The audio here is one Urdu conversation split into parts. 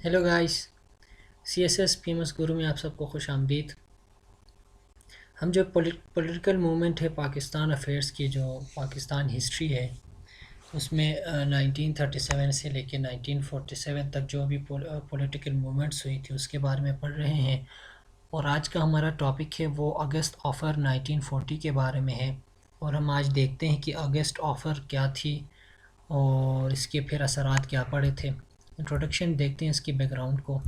Hello guys, C S S famous guru میں آپ سب کو خوش آمدید۔ ہم جو پولیٹیکل موومنٹ ہے پاکستان افیئرس کی، جو پاکستان ہسٹری ہے، اس میں 1937 سے لے کے 1947 تک جو بھی پولیٹیکل موومنٹس ہوئی تھی اس کے بارے میں پڑھ رہے ہیں۔ اور آج کا ہمارا ٹاپک ہے وہ اگست آفر 1940 کے بارے میں ہے، اور ہم آج دیکھتے ہیں کہ اگست آفر کیا تھی اور اس کے پھر اثرات کیا پڑے تھے۔ انٹروڈکشن دیکھتے ہیں اس کی بیک گراؤنڈ کو۔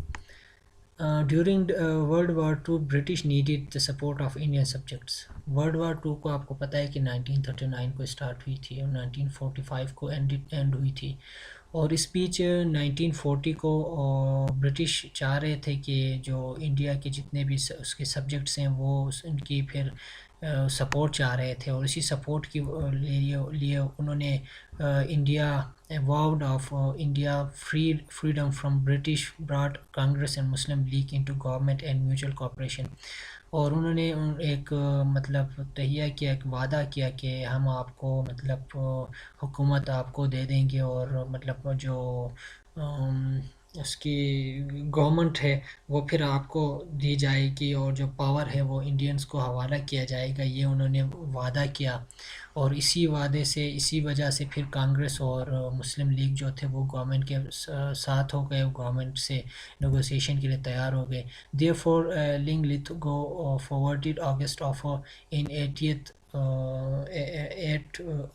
During world war two British needed the support of Indian subjects. World war two کو آپ کو پتہ ہے کہ 1939 کو اسٹارٹ ہوئی تھی اور 1945 کو اینڈ ہوئی تھی، اور اس بیچ 1940 کو برٹش چاہ رہے تھے کہ جو انڈیا کے جتنے بھی اس کے سبجیکٹس ہیں وہ ان کی پھر سپورٹ چاہ رہے تھے، اور اسی سپورٹ کی لیے انہوں نے India vowed of India freedom from British brought Congress and Muslim League into government and mutual cooperation۔ اور انہوں نے ایک مطلب تہیہ کیا، ایک وعدہ کیا کہ ہم آپ کو مطلب حکومت آپ کو دے دیں گے، اور مطلب جو اس کی گورنمنٹ ہے وہ پھر آپ کو دی جائے گی، اور جو پاور ہے وہ انڈینز کو حوالہ کیا جائے گا، یہ انہوں نے وعدہ کیا۔ اور اسی وعدے سے، اسی وجہ سے پھر کانگریس اور مسلم لیگ جو تھے وہ گورنمنٹ کے ساتھ ہو گئے، گورنمنٹ سے نیگوسیشن کے لیے تیار ہو گئے۔ Therefore, Ling Lithgow forwarded August offer in 8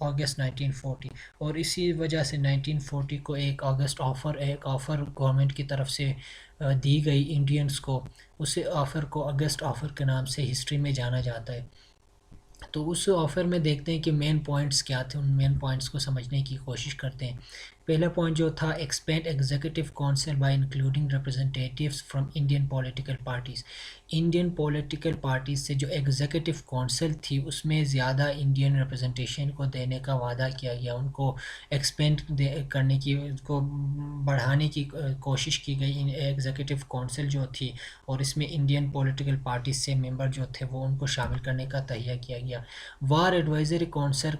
اگست 1940، اور اسی وجہ سے 1940 کو ایک آفر گورنمنٹ کی طرف سے دی گئی انڈینز کو۔ اس آفر کو اگست آفر کے نام سے ہسٹری میں جانا جاتا ہے۔ تو اس آفر میں دیکھتے ہیں کہ مین پوائنٹس کیا تھے، ان مین پوائنٹس کو سمجھنے کی کوشش کرتے ہیں۔ پہلا پوائنٹ جو تھا، expand executive council by including representatives from Indian political parties. Indian political parties سے جو ایگزیکٹو کونسل تھی اس میں زیادہ انڈین ریپرزنٹیشن کو دینے کا وعدہ کیا گیا، ان کو ایکسپینڈ کرنے کی، ان کو بڑھانے کی کوشش کی گئی ایگزیکٹو کونسل جو تھی، اور اس میں انڈین پولیٹیکل پارٹیز سے ممبر جو تھے وہ ان کو شامل کرنے کا تہیہ کیا گیا۔ War advisory council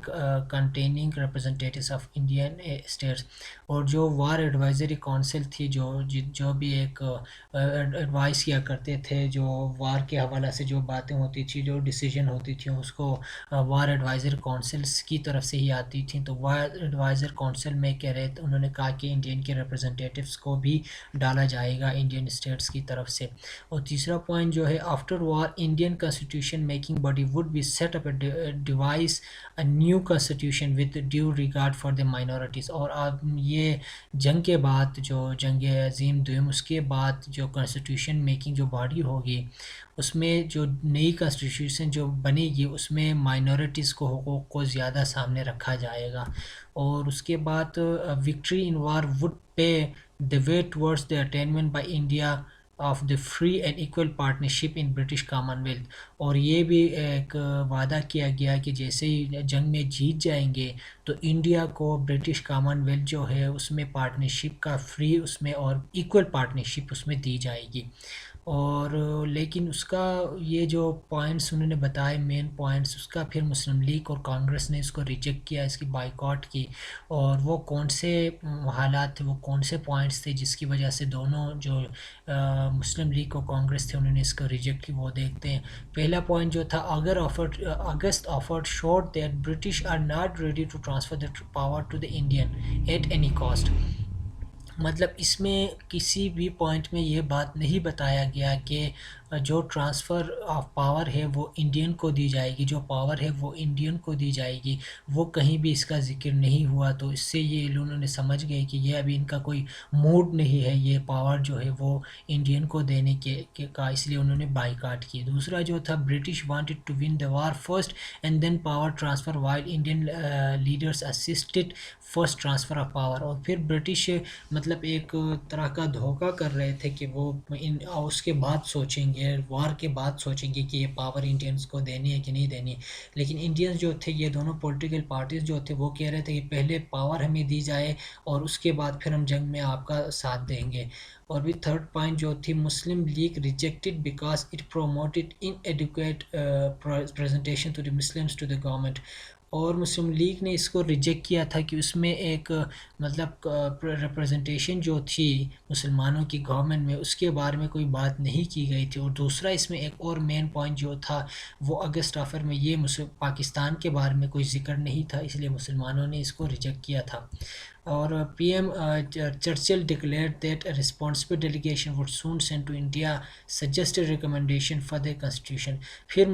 containing representatives of Indian states, اور جو وار ایڈوائزری کونسل تھی، جو بھی ایک ایڈوائز کیا کرتے تھے، جو وار کے حوالہ سے جو باتیں ہوتی تھی، جو ڈیسیجن ہوتی تھی، اس کو وار ایڈوائزر کونسلز کی طرف سے ہی آتی تھیں۔ تو وار ایڈوائزر کونسل میں کہہ رہے تھے، انہوں نے کہا کہ انڈین کے ریپرزنٹیٹیوز کو بھی ڈالا جائے گا انڈین اسٹیٹس کی طرف سے۔ اور تیسرا پوائنٹ جو ہے، after war Indian constitution making body would be set up devise a new constitution with due regard for the minorities. اور اب یہ جنگ کے بعد، جو جنگ عظیم دوم، اس کے بعد جو کنسٹیٹیوشن میکنگ جو باڈی ہوگی، اس میں جو نئی کنسٹیٹیوشن جو بنے گی اس میں مائنورٹیز کو حقوق کو زیادہ سامنے رکھا جائے گا۔ اور اس کے بعد victory in war would pave the way towards the attainment by India of the free and equal partnership in British Commonwealth۔ اور یہ بھی ایک وعدہ کیا گیا کہ جیسے ہی جنگ میں جیت جائیں گے تو انڈیا کو برٹش کامن ویلتھ جو ہے اس میں پارٹنرشپ کا فری، اس میں اور ایکول پارٹنرشپ اس میں دی جائے گی۔ اور لیکن اس کا یہ جو پوائنٹس انہوں نے بتائے، مین پوائنٹس، اس کا پھر مسلم لیگ اور کانگریس نے اس کو ریجیکٹ کیا، اس کی بائیکاٹ کی۔ اور وہ کون سے حالات تھے، وہ کون سے پوائنٹس تھے جس کی وجہ سے دونوں جو مسلم لیگ اور کانگریس تھے انہوں نے اس کو ریجیکٹ کی، وہ دیکھتے ہیں۔ پہلا پوائنٹ جو تھا، August offered showed that British are not ready to transfer the power to the Indian at any cost. مطلب اس میں کسی بھی پوائنٹ میں یہ بات نہیں بتایا گیا کہ جو ٹرانسفر آف پاور ہے وہ انڈین کو دی جائے گی، جو پاور ہے وہ انڈین کو دی جائے گی، وہ کہیں بھی اس کا ذکر نہیں ہوا۔ تو اس سے یہ انہوں نے سمجھ گئے کہ یہ ابھی ان کا کوئی موڈ نہیں ہے یہ پاور جو ہے وہ انڈین کو دینے کا، اس لیے انہوں نے بائیکاٹ کی۔ دوسرا جو تھا، British wanted to win the war first and then power transfer while Indian leaders insisted first transfer of power. اور پھر برٹش مطلب ایک طرح کا دھوکہ کر رہے تھے کہ وہ اس کے بعد سوچیں گے، وار کے بعد سوچیں گے کہ یہ پاور انڈینز کو دینی ہے کہ نہیں دینی ہے۔ لیکن انڈینز جو تھے، یہ دونوں پولیٹیکل پارٹیز جو تھے، وہ کہہ رہے تھے کہ پہلے پاور ہمیں دی جائے اور اس کے بعد پھر ہم جنگ میں آپ کا ساتھ دیں گے۔ اور بھی تھرڈ پوائنٹ جو تھی، مسلم league rejected because it promoted in adequate presentation to the Muslims to the government. اور مسلم لیگ نے اس کو ریجیکٹ کیا تھا کہ اس میں ایک مطلب ریپرزنٹیشن جو تھی مسلمانوں کی گورنمنٹ میں اس کے بارے میں کوئی بات نہیں کی گئی تھی، اور دوسرا اس میں ایک اور مین پوائنٹ جو تھا وہ اگست آفر میں یہ پاکستان کے بارے میں کوئی ذکر نہیں تھا، اس لیے مسلمانوں نے اس کو ریجیکٹ کیا تھا۔ اور P M Churchill declared that a responsible delegation would soon send to India suggested recommendation for the constitution. پھر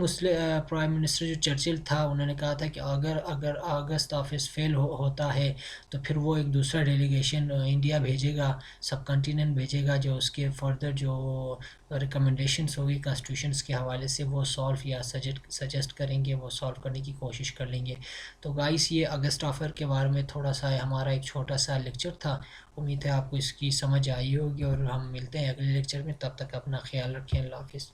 پرائم منسٹر جو چرچل تھا انہوں نے کہا تھا کہ اگر اگست آفس فیل ہوتا ہے تو پھر وہ ایک دوسرا ڈیلیگیشن انڈیا بھیجے گا، سب کنٹیننٹ بھیجے گا، جو اس کے فردر جو ریکمنڈیشنس ہوگی کانسٹیٹیوشنس کے حوالے سے وہ سالو یا سجیسٹ کریں گے، وہ سالو کرنے کی کوشش کر لیں گے۔ تو گائس یہ اگست آفر کے بارے میں تھوڑا سا ہمارا ایک چھوٹا سا لیکچر تھا، امید ہے آپ کو اس کی سمجھ آئی ہوگی، اور ہم ملتے ہیں اگلے لیکچر میں، تب تک اپنا خیال رکھیں، اللہ حافظ۔